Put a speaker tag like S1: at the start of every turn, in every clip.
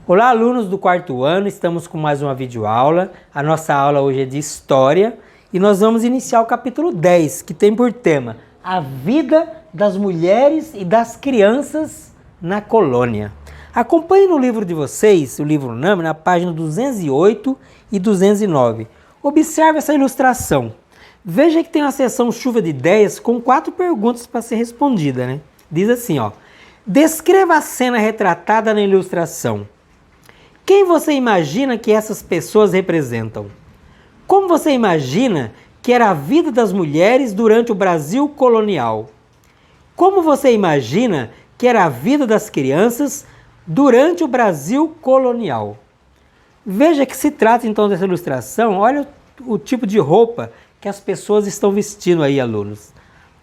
S1: Olá, alunos do quarto ano, estamos com mais uma videoaula. A nossa aula hoje é de História e nós vamos iniciar o capítulo 10, que tem por tema a vida das mulheres e das crianças na colônia. Acompanhe no livro de vocês, o livro NAME, na página 208 e 209. Observe essa ilustração. Veja que tem uma seção chuva de ideias com 4 perguntas para ser respondida, né? Diz assim, ó. Descreva a cena retratada na ilustração. Quem você imagina que essas pessoas representam? Como você imagina que era a vida das mulheres durante o Brasil colonial? Como você imagina que era a vida das crianças durante o Brasil colonial? Veja que se trata então dessa ilustração, olha o tipo de roupa que as pessoas estão vestindo aí, alunos.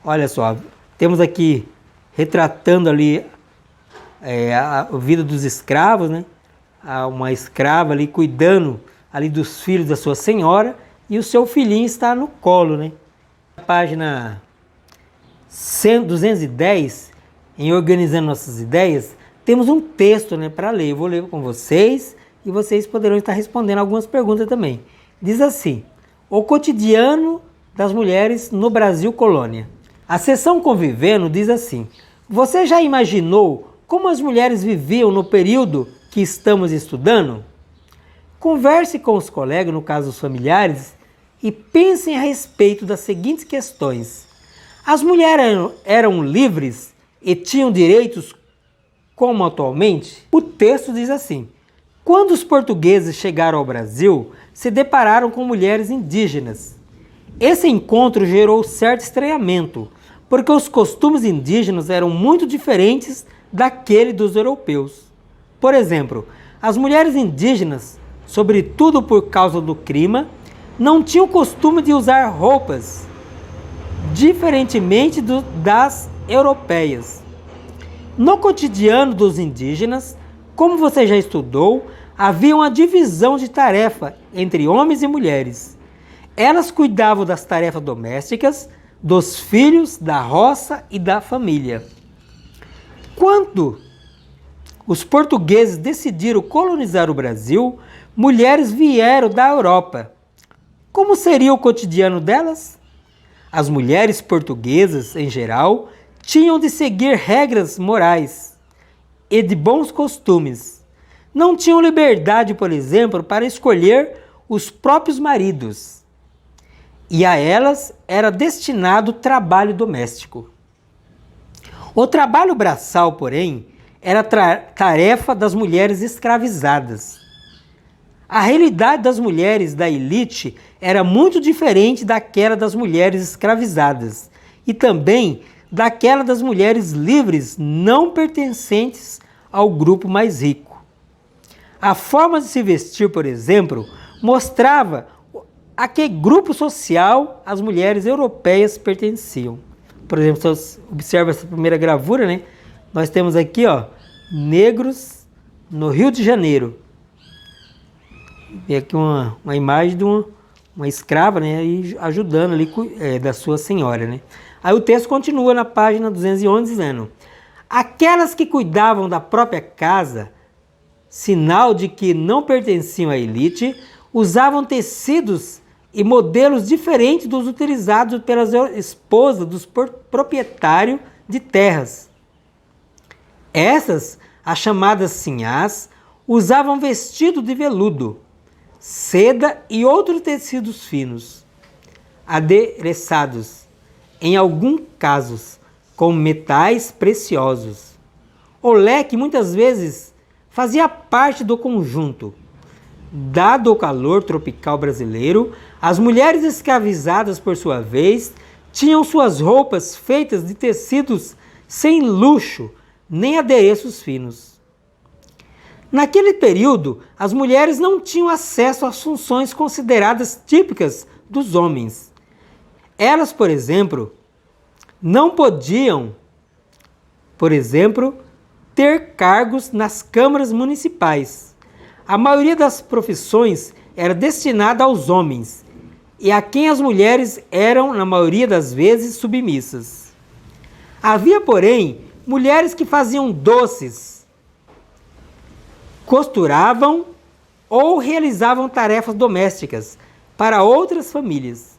S1: Olha só, temos aqui retratando ali a vida dos escravos, né? Uma escrava ali cuidando ali dos filhos da sua senhora e o seu filhinho está no colo, né? Na página 210, em Organizando Nossas Ideias, temos um texto, né, para ler. Eu vou ler com vocês e vocês poderão estar respondendo algumas perguntas também. Diz assim: o cotidiano das mulheres no Brasil colônia. A seção Convivendo diz assim: você já imaginou como as mulheres viviam no período que estamos estudando? Converse com os colegas, no caso os familiares, e pensem a respeito das seguintes questões. As mulheres eram livres e tinham direitos como atualmente? O texto diz assim: quando os portugueses chegaram ao Brasil, se depararam com mulheres indígenas. Esse encontro gerou certo estranhamento, porque os costumes indígenas eram muito diferentes daquele dos europeus. Por exemplo, as mulheres indígenas, sobretudo por causa do clima, não tinham o costume de usar roupas, diferentemente das europeias. No cotidiano dos indígenas, como você já estudou, havia uma divisão de tarefa entre homens e mulheres. Elas cuidavam das tarefas domésticas, dos filhos, da roça e da família. Quando os portugueses decidiram colonizar o Brasil, mulheres vieram da Europa. Como seria o cotidiano delas? As mulheres portuguesas, em geral, tinham de seguir regras morais e de bons costumes. Não tinham liberdade, por exemplo, para escolher os próprios maridos. E a elas era destinado o trabalho doméstico. O trabalho braçal, porém, era tarefa das mulheres escravizadas. A realidade das mulheres da elite era muito diferente daquela das mulheres escravizadas e também daquela das mulheres livres não pertencentes ao grupo mais rico. A forma de se vestir, por exemplo, mostrava a que grupo social as mulheres europeias pertenciam. Por exemplo, se você observa essa primeira gravura, né? Nós temos aqui, ó, negros no Rio de Janeiro. E aqui uma imagem de uma escrava, né, ajudando ali da sua senhora, né? Aí o texto continua na página 211 dizendo: aquelas que cuidavam da própria casa, sinal de que não pertenciam à elite, usavam tecidos e modelos diferentes dos utilizados pelas esposas dos proprietários de terras. Essas, as chamadas sinhás, usavam vestido de veludo, seda e outros tecidos finos, adereçados, em alguns casos, com metais preciosos. O leque muitas vezes fazia parte do conjunto. Dado o calor tropical brasileiro, as mulheres escravizadas, por sua vez, tinham suas roupas feitas de tecidos sem luxo nem adereços finos. Naquele período, as mulheres não tinham acesso às funções consideradas típicas dos homens. Elas, por exemplo, não podiam, ter cargos nas câmaras municipais. A maioria das profissões era destinada aos homens, e a quem as mulheres eram, na maioria das vezes, submissas. Havia, porém, mulheres que faziam doces, costuravam ou realizavam tarefas domésticas para outras famílias,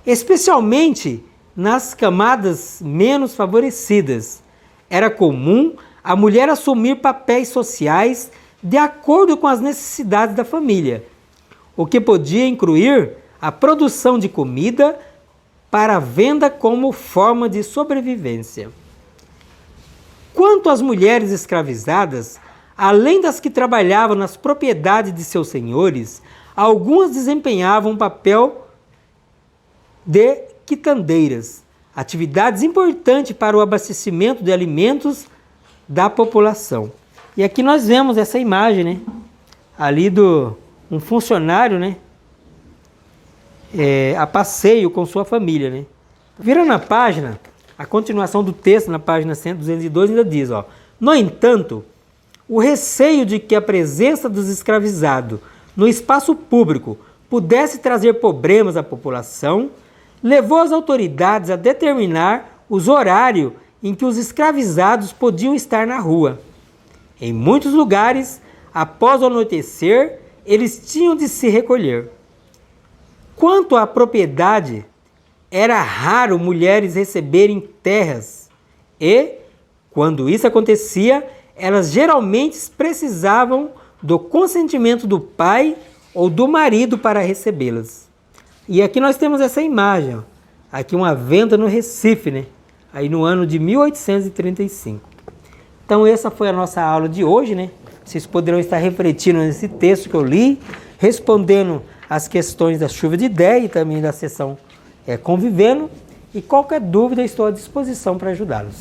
S1: especialmente nas camadas menos favorecidas. Era comum a mulher assumir papéis sociais de acordo com as necessidades da família, o que podia incluir a produção de comida para a venda como forma de sobrevivência. Quanto às mulheres escravizadas, além das que trabalhavam nas propriedades de seus senhores, algumas desempenhavam um papel de quitandeiras, atividades importantes para o abastecimento de alimentos da população. E aqui nós vemos essa imagem, né? Ali um funcionário, né? A passeio com sua família, né? Virando a página, a continuação do texto na página 202 ainda diz, ó: no entanto, o receio de que a presença dos escravizados no espaço público pudesse trazer problemas à população, levou as autoridades a determinar os horários em que os escravizados podiam estar na rua. Em muitos lugares, após o anoitecer, eles tinham de se recolher. Quanto à propriedade, era raro mulheres receberem terras e, quando isso acontecia, elas geralmente precisavam do consentimento do pai ou do marido para recebê-las. E aqui nós temos essa imagem, ó. Aqui uma venda no Recife, né? Aí no ano de 1835. Então essa foi a nossa aula de hoje, né? Vocês poderão estar refletindo nesse texto que eu li, respondendo as questões da chuva de ideia e também da sessão Convivendo. E qualquer dúvida, estou à disposição para ajudá-los.